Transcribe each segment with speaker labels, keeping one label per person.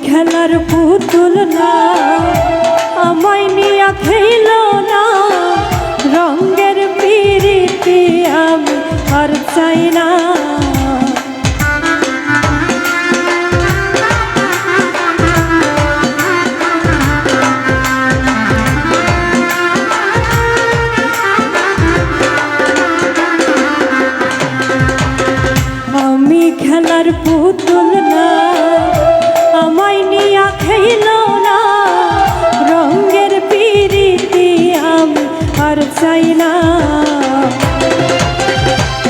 Speaker 1: খেলার পুতুল না, আমায় নিয়া খেল না, রঙের পিরিতি আমি আর চাই না। আমি খেলার পুতুল না, আমায় নিয়া খেল না, রঙের পিরিতি আমি আর চাই না।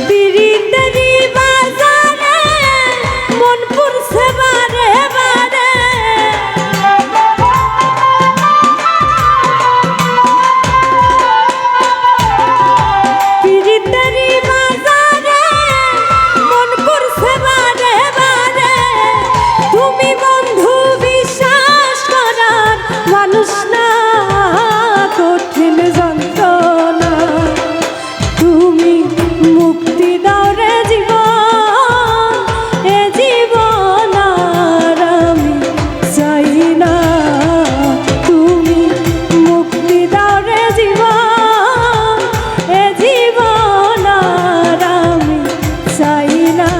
Speaker 1: পিরিতেরই বাজারে মন পুরছে বারে বারে, পিরিতেরই বাজারে মন পুরছে বারে বারে। তুমি বন্ধু বিশ্বাস করার মানুষ না, কঠিন যন্ত্রণা তুমি মুক্তি দাও রে জীবন, এ জীবন আর আমি চাই না। তুমি মুক্তি দাও রে জীবন, এ জীবন আর আমি চাই না।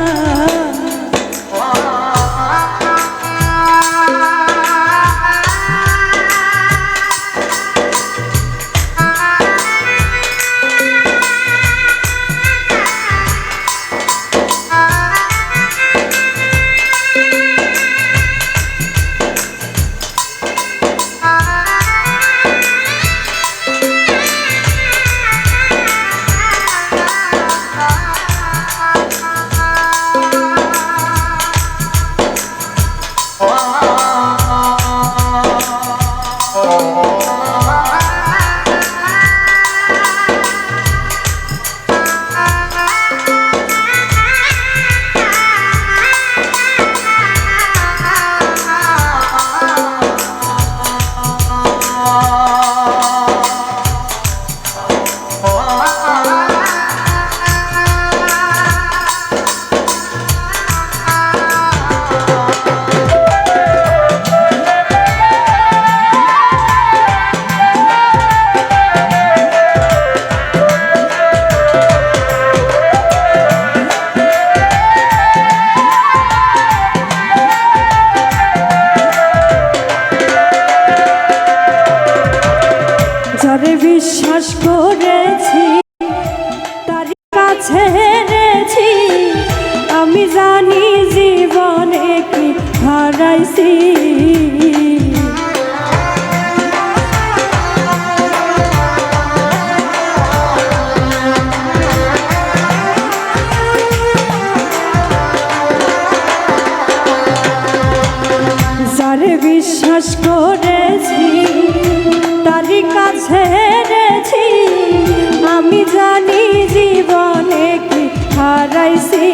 Speaker 1: যারে বিশ্বাস করেছি তার কাছে হেরেছি, আমি জানি জীবনে কি হারাইছি। যারে বিশ্বাস করেছি তারই কাছে হেরেছি, আমি জানি জীবনে কি হারাইছি।